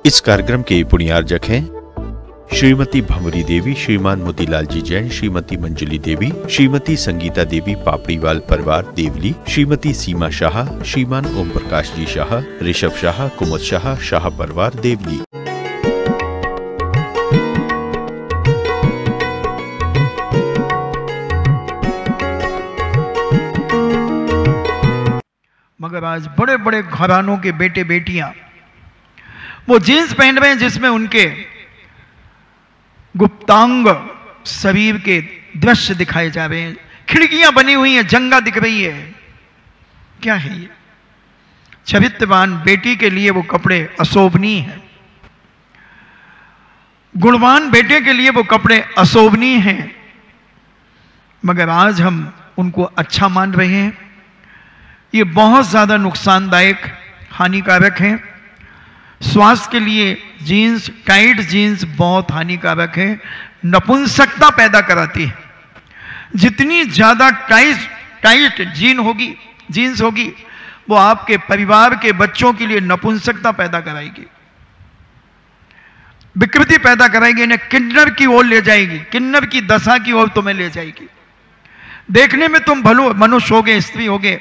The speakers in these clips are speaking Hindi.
इस कार्यक्रम के पुण्यार्जक हैं श्रीमती भंवरी देवी, श्रीमान मोतीलाल जी जैन, श्रीमती मंजली देवी, श्रीमती संगीता देवी पापड़ीवाल परिवार देवली, श्रीमती सीमा शाह, श्रीमान ओम प्रकाश जी शाह, ऋषभ शाह, कुमुद शाह, शाह परिवार देवली। मगर आज बड़े बड़े घरानों के बेटे बेटियां वो जीन्स पहन रहे हैं जिसमें उनके गुप्तांग शरीर के दृश्य दिखाए जा रहे हैं, खिड़कियां बनी हुई हैं, जंगा दिख रही है। क्या है ये? चरित्रवान बेटी के लिए वो कपड़े अशोभनीय हैं, गुणवान बेटे के लिए वो कपड़े अशोभनीय हैं, मगर आज हम उनको अच्छा मान रहे हैं। ये बहुत ज्यादा नुकसानदायक, हानिकारक है। स्वास्थ्य के लिए जीन्स, टाइट जीन्स बहुत हानिकारक है, नपुंसकता पैदा कराती है। जितनी ज्यादा टाइट जीन्स होगी वो आपके परिवार के बच्चों के लिए नपुंसकता पैदा कराएगी, विकृति पैदा कराएगी, इन्हें किन्नर की ओर ले जाएगी, किन्नर की दशा की ओर तुम्हें ले जाएगी। देखने में तुम भलो मनुष्य होगे, स्त्री होगे,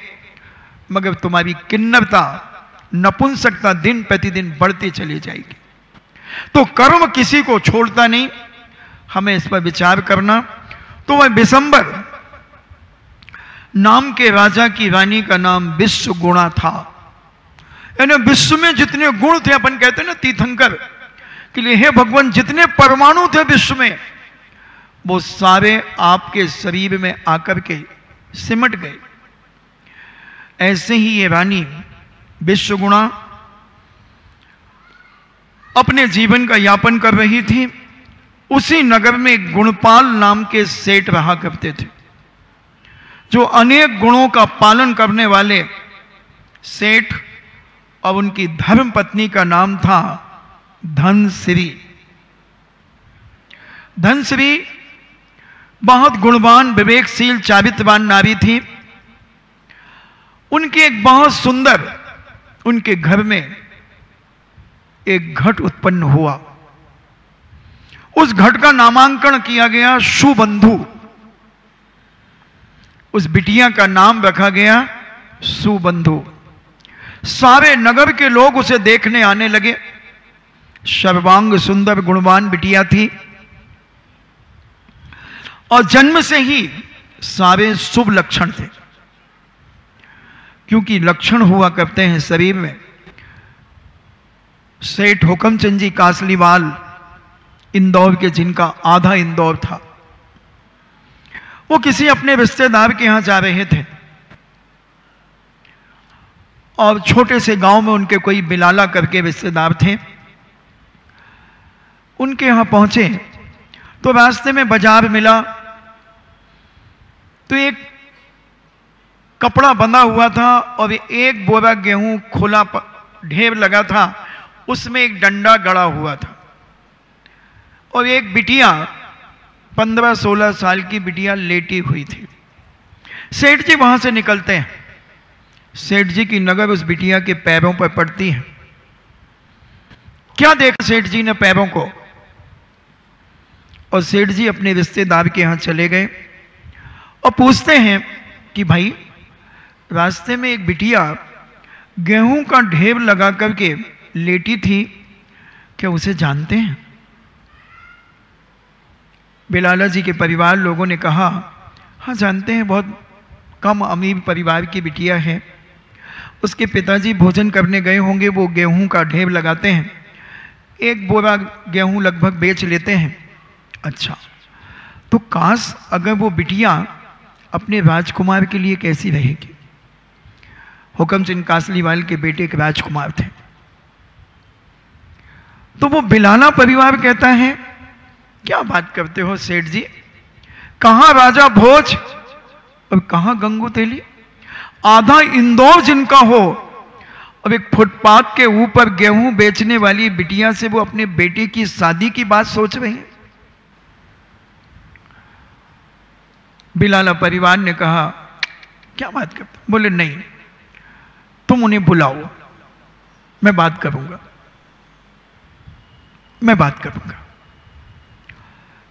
मगर तुम्हारी किन्नरता, नपुंसकता दिन प्रतिदिन बढ़ती चली जाएगी। तो कर्म किसी को छोड़ता नहीं, हमें इस पर विचार करना। तो वह विशंबर नाम के राजा की रानी का नाम विश्व गुणा था, यानी विश्व में जितने गुण थे, अपन कहते हैं ना तीर्थंकर के लिए, हे भगवान जितने परमाणु थे विश्व में वो सारे आपके शरीर में आकर के सिमट गए। ऐसे ही ये रानी विश्वगुणा अपने जीवन का यापन कर रही थी। उसी नगर में गुणपाल नाम के सेठ रहा करते थे, जो अनेक गुणों का पालन करने वाले सेठ, और उनकी धर्म पत्नी का नाम था धनश्री। धनश्री बहुत गुणवान, विवेकशील, चारित्रवान नारी थी। उनके एक बहुत सुंदर, उनके घर में एक घट उत्पन्न हुआ। उस घट का नामांकन किया गया सुबंधु। उस बिटिया का नाम रखा गया सुबंधु। सारे नगर के लोग उसे देखने आने लगे। सर्वांग सुंदर गुणवान बिटिया थी और जन्म से ही सारे शुभ लक्षण थे, क्योंकि लक्षण हुआ करते हैं शरीर में। सेठ हुक्मचंद जी कासलीवाल इंदौर के, जिनका आधा इंदौर था, वो किसी अपने रिश्तेदार के यहां जा रहे थे और छोटे से गांव में उनके कोई बिलाला करके रिश्तेदार थे। उनके यहां पहुंचे तो रास्ते में बाजार मिला, तो एक कपड़ा बंधा हुआ था और एक बोरा गेहूं खुला ढेर लगा था, उसमें एक डंडा गड़ा हुआ था, और एक बिटिया 15-16 साल की बिटिया लेटी हुई थी। सेठ जी वहां से निकलते हैं। सेठ जी की नजर उस बिटिया के पैरों पर पड़ती है। क्या देखा सेठ जी ने पैरों को, और सेठ जी अपने रिश्तेदार के यहां चले गए और पूछते हैं कि भाई, रास्ते में एक बिटिया गेहूं का ढेर लगा करके लेटी थी, क्या उसे जानते हैं? बिलाला जी के परिवार लोगों ने कहा, हाँ जानते हैं, बहुत कम अमीर परिवार की बिटिया है, उसके पिताजी भोजन करने गए होंगे, वो गेहूं का ढेर लगाते हैं, एक बोरा गेहूं लगभग बेच लेते हैं। अच्छा, तो काश अगर वो बिटिया अपने राजकुमार के लिए कैसी रहेगी। हुक्मचंद कासलीवाल के बेटे एक राजकुमार थे। तो वो बिलाला परिवार कहता है, क्या बात करते हो सेठ जी, कहां राजा भोज और कहां गंगू तेली, आधा इंदौर जिनका हो, और एक फुटपाथ के ऊपर गेहूं बेचने वाली बिटिया से वो अपने बेटे की शादी की बात सोच रहे हैं। बिलाला परिवार ने कहा, क्या बात करते? बोले नहीं, तुम उन्हें बुलाओ, मैं बात करूंगा। मैं बात करूंगा।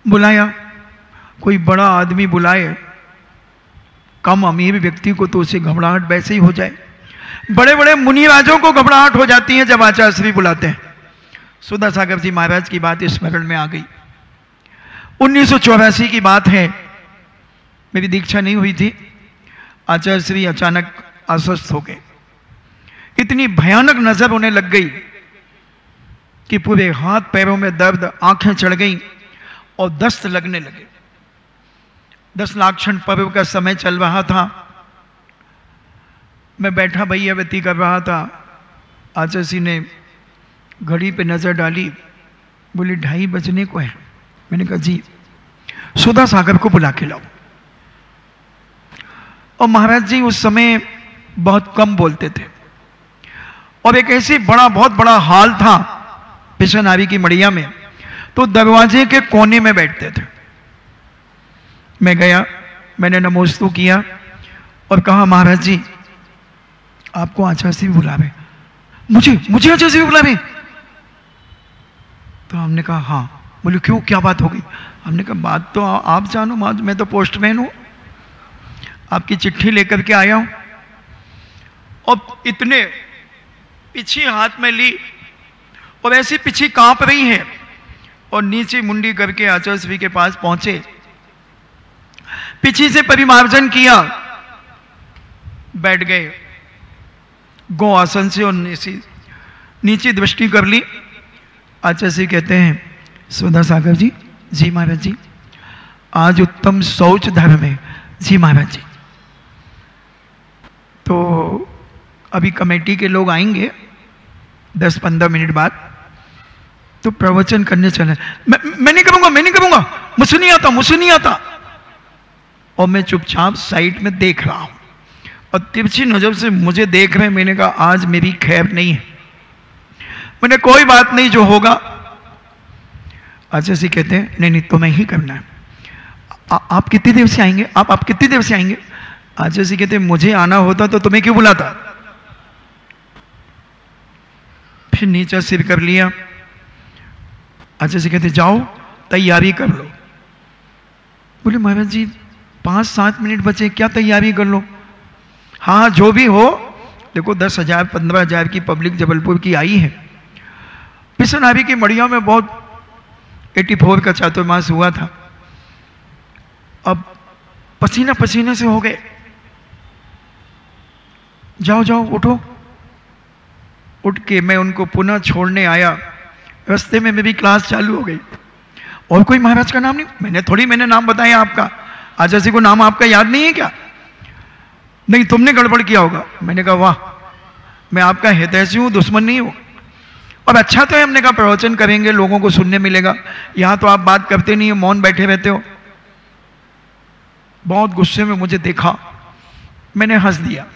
बुलाया, कोई बड़ा आदमी बुलाए, कम अमीर व्यक्ति को तो उसे घबराहट वैसे ही हो जाए। बड़े बड़े मुनिराजों को घबराहट हो जाती है जब आचार्य श्री बुलाते हैं। सुधा सागर जी महाराज की बात स्मरण में आ गई। 1984 की बात है, मेरी दीक्षा नहीं हुई थी। आचार्य श्री अचानक अस्वस्थ हो गए। इतनी भयानक नजर उन्हें लग गई कि पूरे हाथ पैरों में दर्द, आंखें चढ़ गई और दस्त लगने लगे। 10 लाक्षण पर्व का समय चल रहा था। मैं बैठा भैयावती कर रहा था। आचार्य जी ने घड़ी पे नजर डाली, बोले 2:30 बजने को है। मैंने कहा जी, सुधा सागर को बुला के लाओ। और महाराज जी उस समय बहुत कम बोलते थे और एक ऐसी बहुत बड़ा हॉल था पिशनारी की मड़िया में, तो दरवाजे के कोने में बैठते थे। मैं गया, मैंने नमोस्तु किया और कहा महाराज जी आपको आचार्य से भी बुला रहे। मुझे आचार्य से भी बुला रहे? तो हमने कहा हाँ। बोले क्यों, क्या बात हो गई? हमने कहा बात तो आप जानो, मैं तो पोस्टमैन हूं, आपकी चिट्ठी लेकर के आया हूं। और इतने पिछी हाथ में ली और ऐसी पिछी कांप रही है और नीचे मुंडी करके आचार्य श्री के पास पहुंचे, पिछी से परिमार्जन किया, बैठ गए गो आसन से और नीचे दृष्टि कर ली। आचार्य श्री कहते हैं सुधा सागर जी, जी महाराज जी आज उत्तम शौच धर्म है। जी महाराज जी। तो अभी कमेटी के लोग आएंगे 10-15 मिनट बाद, तो प्रवचन करने चले। मैं नहीं करूंगा, मुझसे नहीं आता। और मैं चुपचाप साइड में देख रहा हूं और तिरछी नजर से मुझे देख रहे हैं। मैंने कहा आज मेरी खैर नहीं है। मैंने कोई बात नहीं, जो होगा। आचार्य जी कहते हैं नहीं तुम्हें ही करना है। आप कितनी देर से आएंगे? आप कितनी देर से आएंगे? आचार्य जी कहते हैं मुझे आना होता तो तुम्हें क्यों बुलाता? फिर नीचे सिर कर लिया। आचार्य जी कहते जाओ तैयारी कर लो। बोले महाराज जी 5-7 मिनट बचे, क्या तैयारी कर लो? हाँ जो भी हो, देखो 10,000-15,000 की पब्लिक जबलपुर की आई है। पिशनारी की मड़िया में बहुत 84 का चातुर्मास हुआ था। अब पसीना पसीने से हो गए। जाओ उठो। उठ के मैं उनको पुनः छोड़ने आया। रास्ते में मेरी क्लास चालू हो गई। और कोई महाराज का नाम नहीं, मैंने नाम बताया आपका। आचार्य जी को नाम आपका याद नहीं है क्या? नहीं तुमने गड़बड़ किया होगा। मैंने कहा वाह, मैं आपका हितैषी हूं, दुश्मन नहीं हूं। और अच्छा तो है, हमने कहा प्रवचन करेंगे, लोगों को सुनने मिलेगा। यहां तो आप बात करते नहीं है, मौन बैठे रहते हो। बहुत गुस्से में मुझे देखा, मैंने हंस दिया।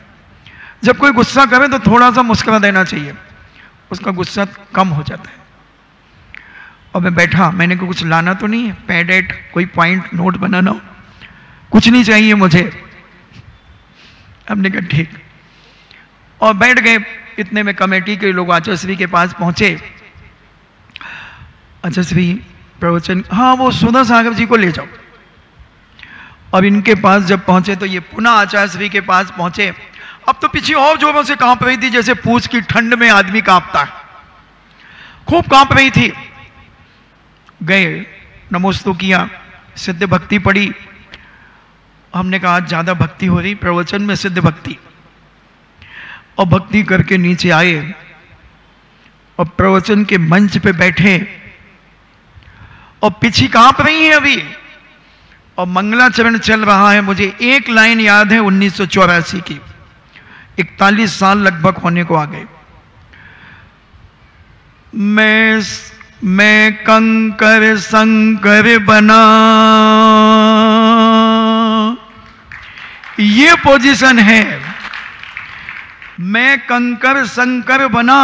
जब कोई गुस्सा करे तो थोड़ा सा मुस्कुरा देना चाहिए, उसका गुस्सा कम हो जाता है। और मैं बैठा, मैंने कहा कुछ लाना तो नहीं है, पैड कोई पॉइंट नोट बनाना हो? कुछ नहीं चाहिए मुझे। हमने कहा ठीक, और बैठ गए। इतने में कमेटी के लोग आचार्य श्री के पास पहुंचे। आचार्य श्री प्रवचन, हाँ वो सुधा सागर जी को ले जाओ। अब इनके पास जब पहुंचे तो ये पुनः आचार्य श्री के पास पहुंचे। अब तो पीछे और जोरों से कांप रही थी, जैसे पूछ की ठंड में आदमी कांपता है, खूब कांप रही थी। गए, नमोस्तु किया, सिद्ध भक्ति पढ़ी। हमने कहा आज ज्यादा भक्ति हो रही, प्रवचन में सिद्ध भक्ति। और भक्ति करके नीचे आए और प्रवचन के मंच पे बैठे और पीछे कांप रही है अभी, और मंगलाचरण चल रहा है। मुझे एक लाइन याद है 1984 की, 41 साल लगभग होने को आ गए। मैं कंकर शंकर बना, ये पोजीशन है। मैं कंकर शंकर बना,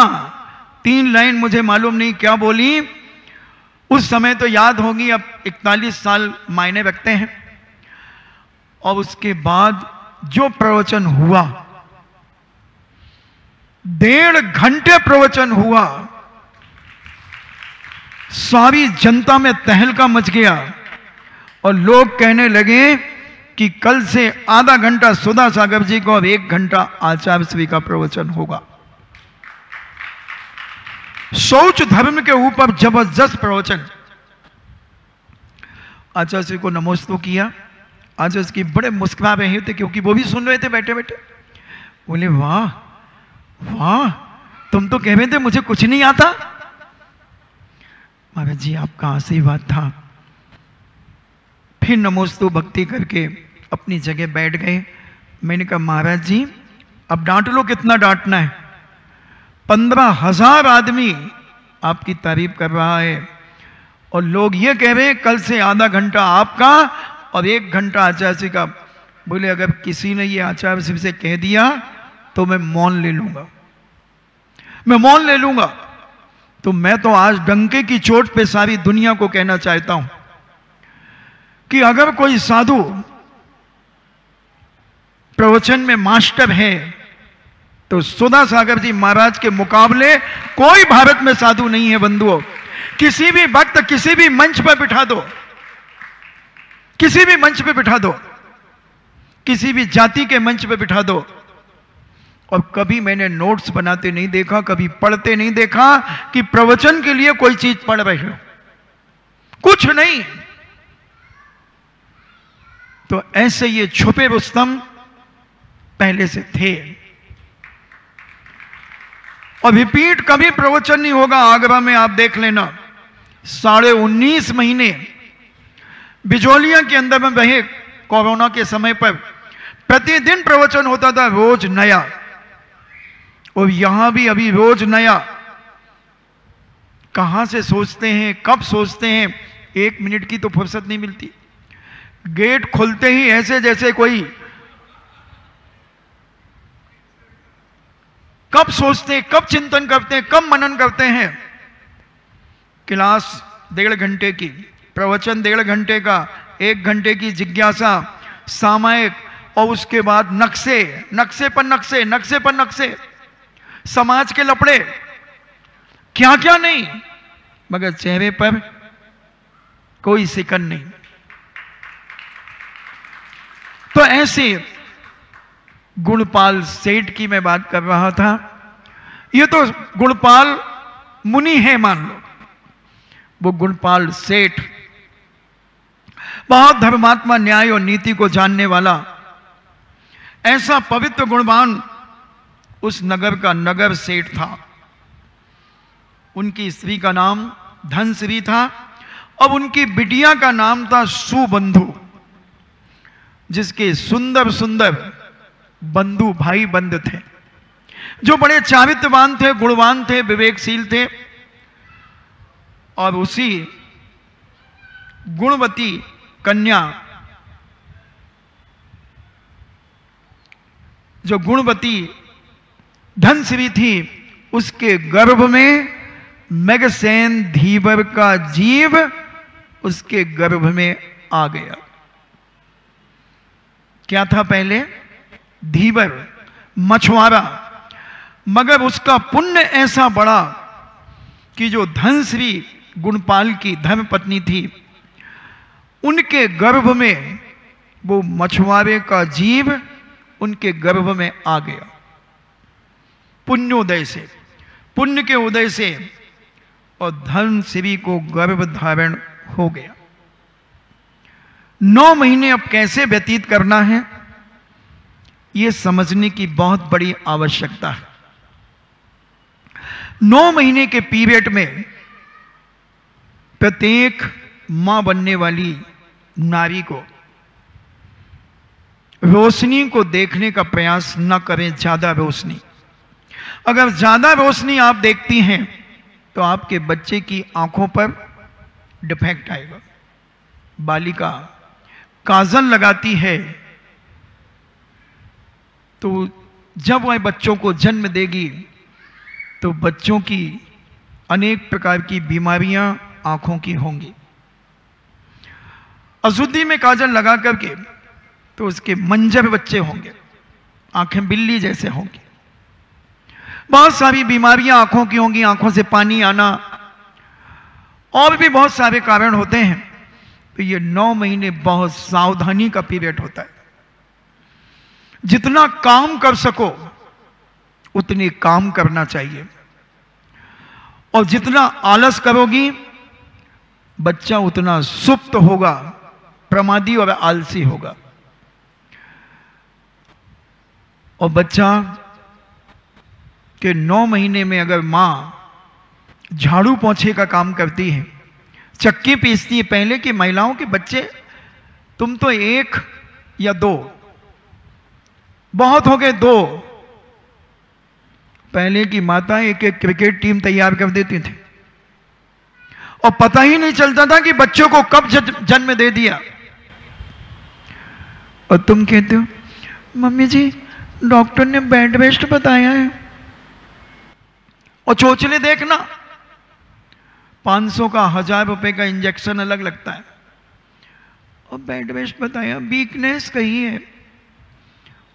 3 लाइन मुझे मालूम नहीं क्या बोली उस समय, तो याद होगी। अब 41 साल मायने रखते हैं। और उसके बाद जो प्रवचन हुआ, 1.5 घंटे प्रवचन हुआ। सारी जनता में तहलका मच गया और लोग कहने लगे कि कल से आधा घंटा सुधा सागर जी को और 1 घंटा आचार्य श्री का प्रवचन होगा। शौच धर्म के ऊपर जबरदस्त प्रवचन। आचार्य श्री को नमोस्तु किया। आचार्य श्री बड़े मुस्कुरा रहे थे क्योंकि वो भी सुन रहे थे बैठे बैठे। बोले वाह वाह, तुम तो कह रहे थे मुझे कुछ नहीं आता। महाराज जी आपका आशीर्वाद था। फिर नमोस्तु भक्ति करके अपनी जगह बैठ गए। मैंने कहा महाराज जी अब डांट लो, कितना डांटना है। 15,000 आदमी आपकी तारीफ कर रहा है और लोग ये कह रहे हैं कल से आधा घंटा आपका और 1 घंटा आचार्य जी का। बोले अगर किसी ने ये आचार्य जी से कह दिया तो मैं मौन ले लूंगा, मैं मौन ले लूंगा। तो मैं तो आज डंके की चोट पे सारी दुनिया को कहना चाहता हूं कि अगर कोई साधु प्रवचन में मास्टर है तो सुधा सागर जी महाराज के मुकाबले कोई भारत में साधु नहीं है। बंधुओं, किसी भी वक्त किसी भी मंच पर बिठा दो, किसी भी मंच पे बिठा दो, किसी भी जाति के मंच पे बिठा दो, और कभी मैंने नोट्स बनाते नहीं देखा, कभी पढ़ते नहीं देखा कि प्रवचन के लिए कोई चीज पढ़ रहे हो, कुछ नहीं। तो ऐसे ये छुपे रुस्तम पहले से थे। और रिपीट कभी प्रवचन नहीं होगा। आगरा में आप देख लेना 19.5 महीने बिजोलिया के अंदर में रहे कोरोना के समय पर, प्रतिदिन प्रवचन होता था, रोज नया। और यहां भी अभी रोज नया। कहां से सोचते हैं, कब सोचते हैं, 1 मिनट की तो फुर्सत नहीं मिलती। गेट खुलते ही ऐसे जैसे कोई, कब सोचते हैं, कब चिंतन करते हैं, कब मनन करते हैं। क्लास 1.5 घंटे की, प्रवचन 1.5 घंटे का, 1 घंटे की जिज्ञासा, सामायिक, और उसके बाद नक्शे, नक्शे पर नक्शे, नक्शे पर नक्शे, समाज के लपड़े, क्या क्या नहीं, मगर चेहरे पर कोई सिकन नहीं। तो ऐसे गुणपाल सेठ की मैं बात कर रहा था। ये तो गुणपाल मुनि है मान लो, वो गुणपाल सेठ बहुत धर्मात्मा, न्याय और नीति को जानने वाला, ऐसा पवित्र गुणवान उस नगर का नगर सेठ था। उनकी स्त्री का नाम धनश्री था और उनकी बिटिया का नाम था सुबंधु, जिसके सुंदर सुंदर बंधु भाई बंद थे, जो बड़े चारित्रवान थे, गुणवान थे, विवेकशील थे। और उसी गुणवती कन्या, जो गुणवती धनश्री थी, उसके गर्भ में मेघसेन धीवर का जीव उसके गर्भ में आ गया। क्या था पहले? धीवर, मछुआरा। मगर उसका पुण्य ऐसा बड़ा कि जो धनश्री गुणपाल की धर्मपत्नी थी, उनके गर्भ में वो मछुआरे का जीव उनके गर्भ में आ गया। पुण्योदय से, पुण्य के उदय से, और धनश्री को गर्भ धारण हो गया। 9 महीने अब कैसे व्यतीत करना है, यह समझने की बहुत बड़ी आवश्यकता है। 9 महीने के पीरियड में प्रत्येक मां बनने वाली नारी को रोशनी को देखने का प्रयास न करें, ज्यादा रोशनी। अगर ज्यादा रोशनी आप देखती हैं तो आपके बच्चे की आंखों पर डिफेक्ट आएगा। बालिका काजल लगाती है तो जब वह बच्चों को जन्म देगी तो बच्चों की अनेक प्रकार की बीमारियां आंखों की होंगी। अशुद्धि में काजल लगा करके तो उसके मंजर बच्चे होंगे, आंखें बिल्ली जैसे होंगी। बहुत सारी बीमारियां आंखों की होंगी, आंखों से पानी आना, और भी बहुत सारे कारण होते हैं। तो ये 9 महीने बहुत सावधानी का पीरियड होता है। जितना काम कर सको उतने काम करना चाहिए, और जितना आलस करोगी बच्चा उतना सुप्त होगा, प्रमादी और आलसी होगा। और बच्चा के 9 महीने में अगर मां झाड़ू पोंछे का काम करती है, चक्की पीसती है, पहले की महिलाओं के बच्चे, तुम तो 1 या 2, बहुत हो गए 2, पहले की माता एक क्रिकेट टीम तैयार कर देती थी और पता ही नहीं चलता था कि बच्चों को कब जन्म दे दिया। और तुम कहते हो मम्मी जी डॉक्टर ने बेड रेस्ट बताया है, और चोचले देखना 500 का 1000 रुपए का इंजेक्शन अलग लगता है, और बेड रेस्ट बताया, वीकनेस कही है।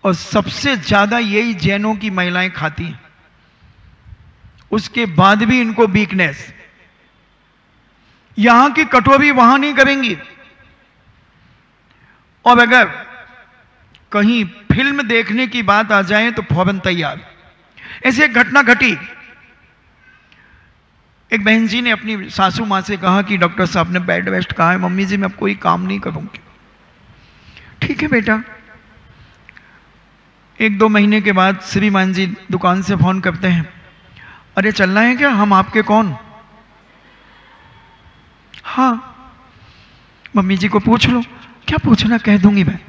और सबसे ज्यादा यही जैनों की महिलाएं खाती हैं, उसके बाद भी इनको वीकनेस। यहां की कटोरी वहां नहीं करेंगी। और अगर कहीं फिल्म देखने की बात आ जाए तो फौरन तैयार। ऐसे एक घटना घटी, एक बहन जी ने अपनी सासू मां से कहा कि डॉक्टर साहब ने बेड रेस्ट कहा है, मम्मी जी मैं अब कोई काम नहीं करूंगी। ठीक है बेटा। 1-2 महीने के बाद श्रीमान जी दुकान से फोन करते हैं, अरे चलना है क्या? हम आपके कौन? हाँ। मम्मी जी को पूछ लो। क्या पूछना, कह दूंगी मैं।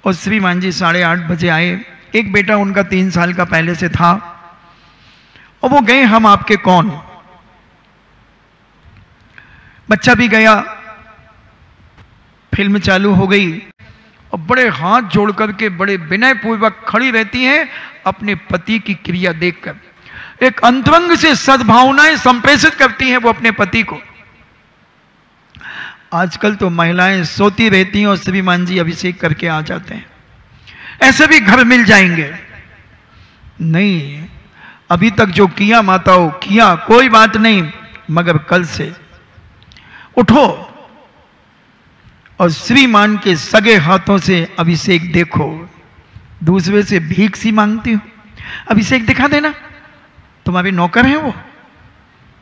और श्रीमान जी 8:30 बजे आए। एक बेटा उनका 3 साल का पहले से था, और वो गए हम आपके कौन। बच्चा भी गया, फिल्म चालू हो गई, और बड़े हाथ जोड़ करके बड़े विनय पूर्वक खड़ी रहती हैं अपने पति की क्रिया देखकर। एक अंतरंग से सद्भावनाएं संप्रेषित करती हैं वो अपने पति को। आजकल तो महिलाएं सोती रहती हैं और श्रीमान जी अभिषेक करके आ जाते हैं। ऐसे भी घर मिल जाएंगे? नहीं, अभी तक जो किया माताओं किया, कोई बात नहीं, मगर कल से उठो और श्रीमान के सगे हाथों से अभिषेक देखो। दूसरे से भीख सी मांगती हो, अभिषेक दिखा देना। तुम्हारे नौकर हैं वो,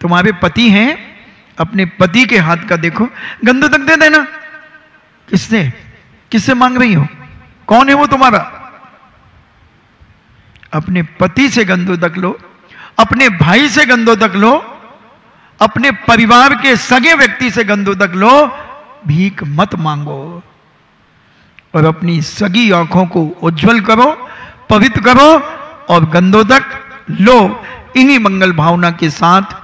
तुम्हारे पति हैं, अपने पति के हाथ का देखो। गंधोदक दे देना। किससे किससे मांग रही हो? कौन है वो तुम्हारा? अपने पति से गंधोदक लो, अपने भाई से गंधोदक लो, अपने परिवार के सगे व्यक्ति से गंधोदक लो। भीख मत मांगो और अपनी सगी आंखों को उज्जवल करो, पवित्र करो और गंधोदक लो। इन्हीं मंगल भावना के साथ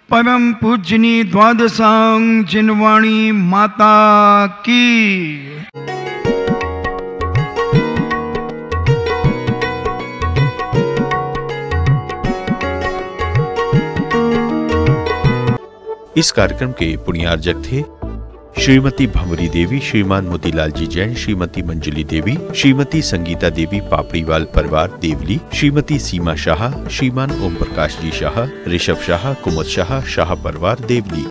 परम पूजनी द्वादशांग जिनवाणी माता की। इस कार्यक्रम के पुण्यार्जक थे श्रीमती भंवरी देवी, श्रीमान मोतीलाल जी जैन, श्रीमती मंजली देवी, श्रीमती संगीता देवी पापड़ीवाल परिवार देवली, श्रीमती सीमा शाह, श्रीमान ओम प्रकाश जी शाह, ऋषभ शाह, कुमुद शाह, शाह परिवार देवली।